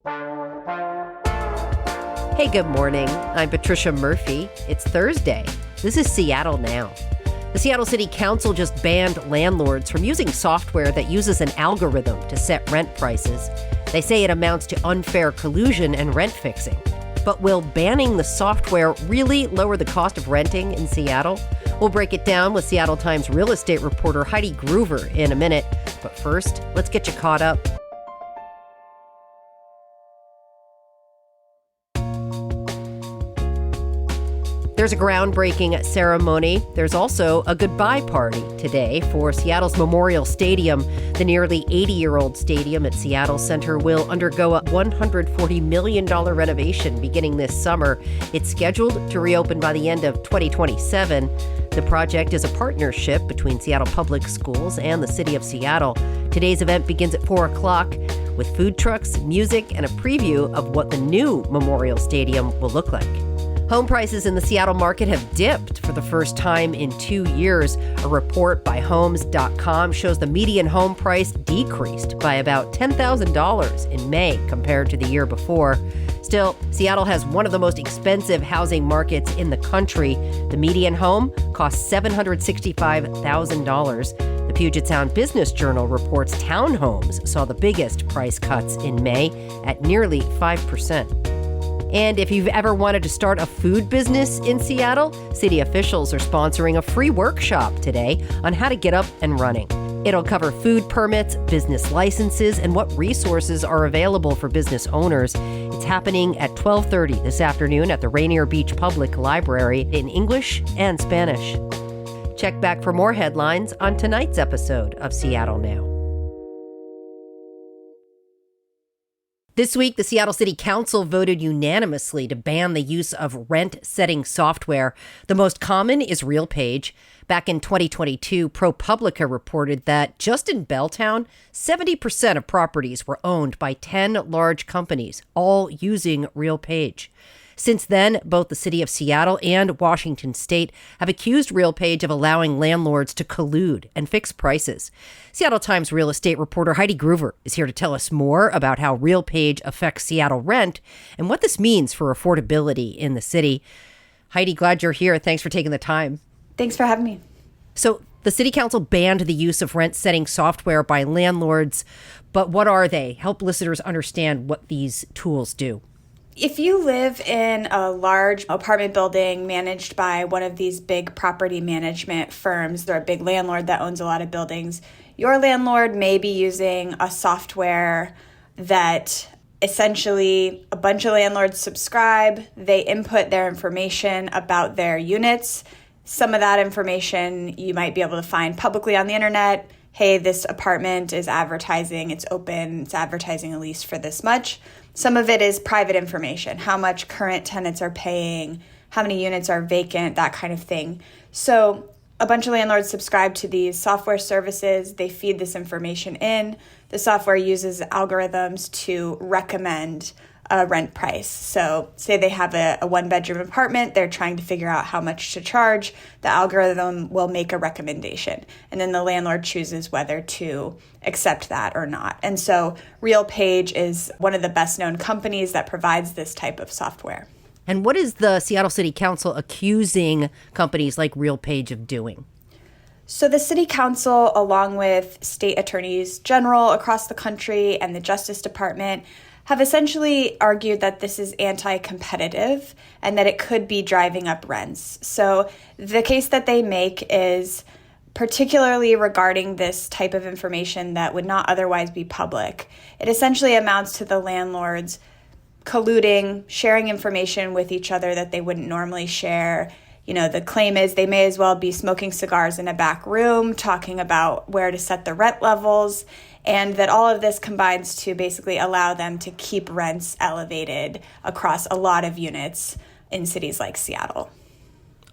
Hey, good morning. I'm Patricia Murphy. It's Thursday. This is Seattle Now. The Seattle City Council just banned landlords from using software that uses an algorithm to set rent prices. They say it amounts to unfair collusion and rent fixing. But will banning the software really lower the cost of renting in Seattle? We'll break it down with Seattle Times real estate reporter Heidi Groover in a minute. But first, let's get you caught up. There's a groundbreaking ceremony. There's also a goodbye party today for Seattle's Memorial Stadium. The nearly 80-year-old stadium at Seattle Center will undergo a $140 million renovation beginning this summer. It's scheduled to reopen by the end of 2027. The project is a partnership between Seattle Public Schools and the City of Seattle. Today's event begins at 4 o'clock with food trucks, music, and a preview of what the new Memorial Stadium will look like. Home prices in the Seattle market have dipped for the first time in 2 years. A report by Homes.com shows the median home price decreased by about $10,000 in May compared to the year before. Still, Seattle has one of the most expensive housing markets in the country. The median home costs $765,000. The Puget Sound Business Journal reports townhomes saw the biggest price cuts in May at nearly 5%. And if you've ever wanted to start a food business in Seattle, city officials are sponsoring a free workshop today on how to get up and running. It'll cover food permits, business licenses, and what resources are available for business owners. It's happening at 12:30 this afternoon at the Rainier Beach Public Library in English and Spanish. Check back for more headlines on tonight's episode of Seattle Now. This week, the Seattle City Council voted unanimously to ban the use of rent-setting software. The most common is RealPage. Back in 2022, ProPublica reported that just in Belltown, 70% of properties were owned by 10 large companies, all using RealPage. Since then, both the City of Seattle and Washington State have accused RealPage of allowing landlords to collude and fix prices. Seattle Times real estate reporter Heidi Groover is here to tell us more about how RealPage affects Seattle rent and what this means for affordability in the city. Heidi, glad you're here. Thanks for taking the time. Thanks for having me. So the City Council banned the use of rent-setting software by landlords, but what are they? Help listeners understand what these tools do. If you live in a large apartment building managed by one of these big property management firms, they're a big landlord that owns a lot of buildings, your landlord may be using a software that essentially a bunch of landlords subscribe, they input their information about their units. Some of that information you might be able to find publicly on the internet. Hey, this apartment is advertising, it's open, it's advertising a lease for this much. Some of it is private information, how much current tenants are paying, how many units are vacant, that kind of thing. So a bunch of landlords subscribe to these software services. They feed this information in. The software uses algorithms to recommend a rent price. So say they have a one-bedroom apartment, they're trying to figure out how much to charge. The algorithm will make a recommendation, and then the landlord chooses whether to accept that or not. And so RealPage is one of the best-known companies that provides this type of software. And what is the Seattle City Council accusing companies like RealPage of doing? So the City Council, along with state attorneys general across the country and the Justice Department, have essentially argued that this is anti-competitive and that it could be driving up rents. So the case that they make is particularly regarding this type of information that would not otherwise be public. It essentially amounts to the landlords colluding, sharing information with each other that they wouldn't normally share. You know, the claim is they may as well be smoking cigars in a back room, talking about where to set the rent levels, and that all of this combines to basically allow them to keep rents elevated across a lot of units in cities like Seattle.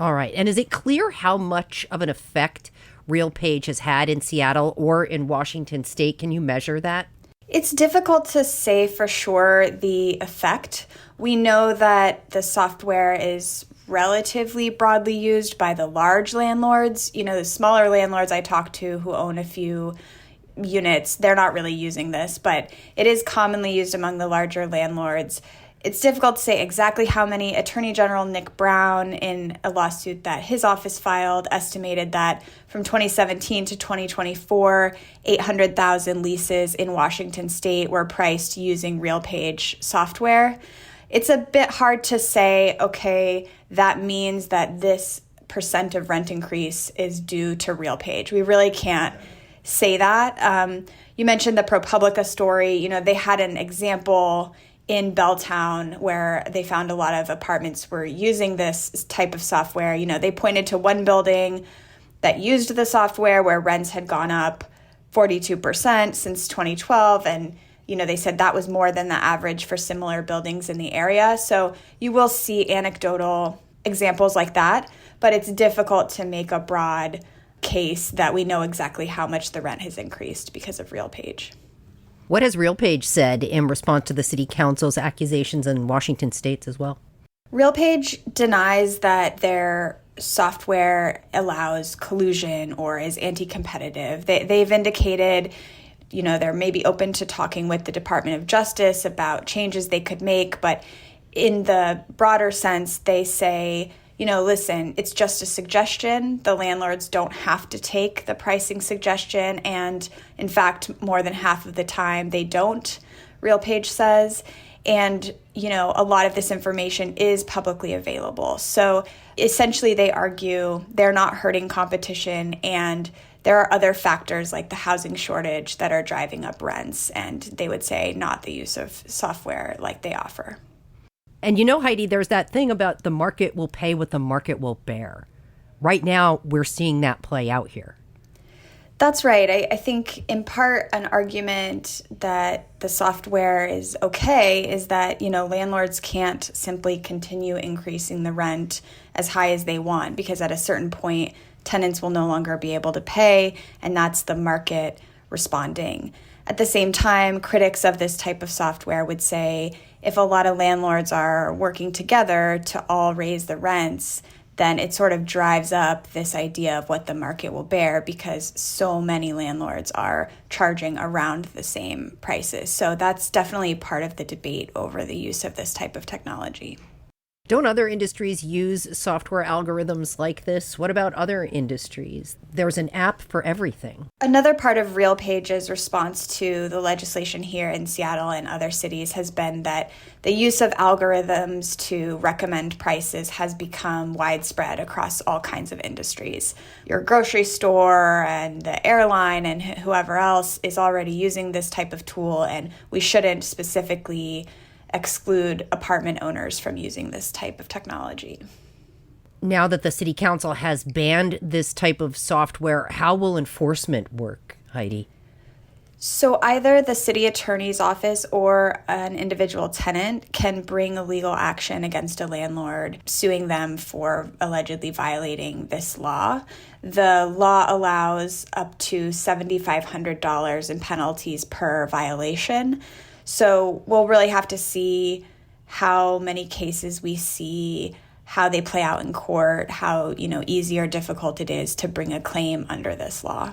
All right. And is it clear how much of an effect RealPage has had in Seattle or in Washington State? Can you measure that? It's difficult to say for sure the effect. We know that the software is relatively broadly used by the large landlords. You know, the smaller landlords I talk to who own a few units, they're not really using this, but it is commonly used among the larger landlords. It's difficult to say exactly how many. Attorney General Nick Brown, in a lawsuit that his office filed, estimated that from 2017 to 2024, 800,000 leases in Washington state were priced using RealPage software. It's a bit hard to say, okay, that means that this percent of rent increase is due to RealPage. We really can't say that. You mentioned the ProPublica story. They had an example in Belltown where they found a lot of apartments were using this type of software. They pointed to one building that used the software where rents had gone up 42% since 2012. And, they said that was more than the average for similar buildings in the area. So you will see anecdotal examples like that, but it's difficult to make a broad case that we know exactly how much the rent has increased because of RealPage. What has RealPage said in response to the city council's accusations in Washington state as well? RealPage denies that their software allows collusion or is anti-competitive. They've indicated, they're maybe open to talking with the Department of Justice about changes they could make, but in the broader sense, they say, listen, it's just a suggestion. The landlords don't have to take the pricing suggestion. And in fact, more than half of the time they don't, RealPage says. And, a lot of this information is publicly available. So essentially they argue they're not hurting competition, and there are other factors like the housing shortage that are driving up rents. And they would say not the use of software like they offer. And Heidi, there's that thing about the market will pay what the market will bear. Right now, we're seeing that play out here. That's right. I think in part an argument that the software is okay is that, landlords can't simply continue increasing the rent as high as they want, because at a certain point, tenants will no longer be able to pay, and that's the market responding. At the same time, critics of this type of software would say if a lot of landlords are working together to all raise the rents, then it sort of drives up this idea of what the market will bear, because so many landlords are charging around the same prices. So that's definitely part of the debate over the use of this type of technology. Don't other industries use software algorithms like this? What about other industries? There's an app for everything. Another part of RealPage's response to the legislation here in Seattle and other cities has been that the use of algorithms to recommend prices has become widespread across all kinds of industries. Your grocery store and the airline and whoever else is already using this type of tool, and we shouldn't specifically exclude apartment owners from using this type of technology. Now that the city council has banned this type of software, how will enforcement work, Heidi? So either the city attorney's office or an individual tenant can bring a legal action against a landlord, suing them for allegedly violating this law. The law allows up to $7,500 in penalties per violation. So we'll really have to see how many cases we see, how they play out in court, how, easy or difficult it is to bring a claim under this law.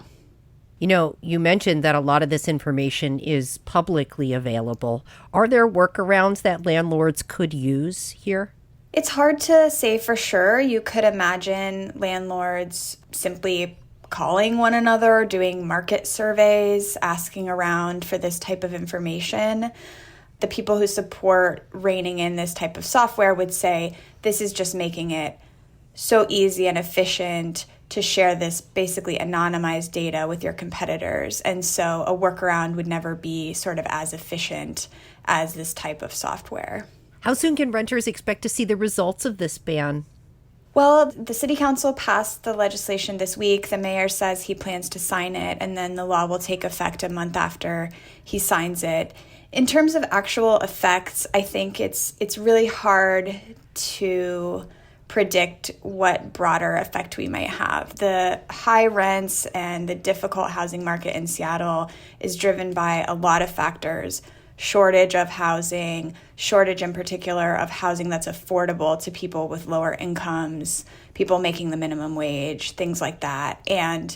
You mentioned that a lot of this information is publicly available. Are there workarounds that landlords could use here? It's hard to say for sure. You could imagine landlords simply calling one another, doing market surveys, asking around for this type of information. The people who support reining in this type of software would say this is just making it so easy and efficient to share this basically anonymized data with your competitors. And so a workaround would never be sort of as efficient as this type of software. How soon can renters expect to see the results of this ban? Well, the city council passed the legislation this week. The mayor says he plans to sign it, and then the law will take effect a month after he signs it. In terms of actual effects, I think it's really hard to predict what broader effect we might have. The high rents and the difficult housing market in Seattle is driven by a lot of factors. Shortage of housing, shortage in particular of housing that's affordable to people with lower incomes, people making the minimum wage, things like that. And,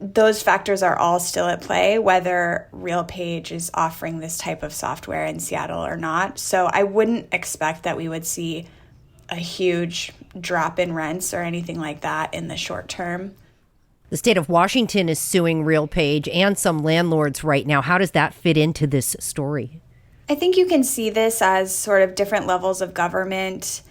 those factors are all still at play, whether RealPage is offering this type of software in Seattle or not. So I wouldn't expect that we would see a huge drop in rents or anything like that in the short term. The state of Washington is suing RealPage and some landlords right now. How does that fit into this story? I think you can see this as sort of different levels of government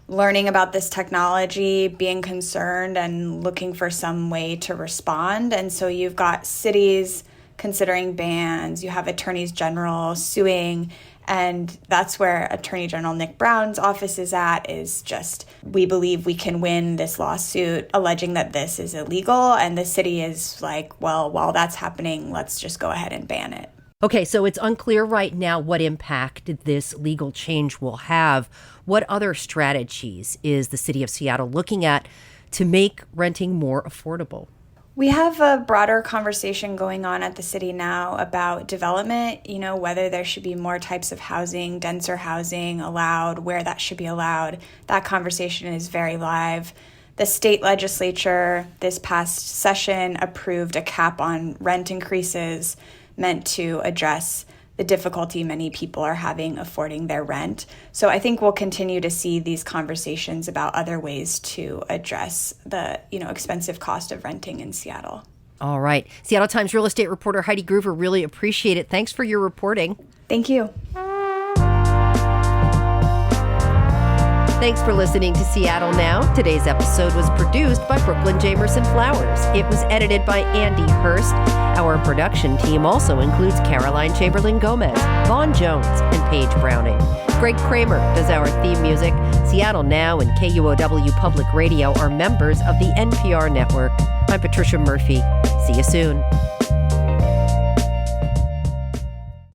learning about this technology, being concerned and looking for some way to respond. And so you've got cities considering bans, you have attorneys general suing, and that's where Attorney General Nick Brown's office is at, is just, we believe we can win this lawsuit alleging that this is illegal. And the city is like, well, while that's happening, let's just go ahead and ban it. Okay, so it's unclear right now what impact this legal change will have. What other strategies is the city of Seattle looking at to make renting more affordable? We have a broader conversation going on at the city now about development, whether there should be more types of housing, denser housing allowed, where that should be allowed. That conversation is very live. The state legislature this past session approved a cap on rent increases meant to address the difficulty many people are having affording their rent. So I think we'll continue to see these conversations about other ways to address the, expensive cost of renting in Seattle. All right. Seattle Times real estate reporter Heidi Groover, really appreciate it. Thanks for your reporting. Thank you. Thanks for listening to Seattle Now. Today's episode was produced by Brooklyn Jamerson Flowers. It was edited by Andy Hurst. Our production team also includes Caroline Chamberlain Gomez, Vaughn Jones, and Paige Browning. Greg Kramer does our theme music. Seattle Now and KUOW Public Radio are members of the NPR network. I'm Patricia Murphy. See you soon.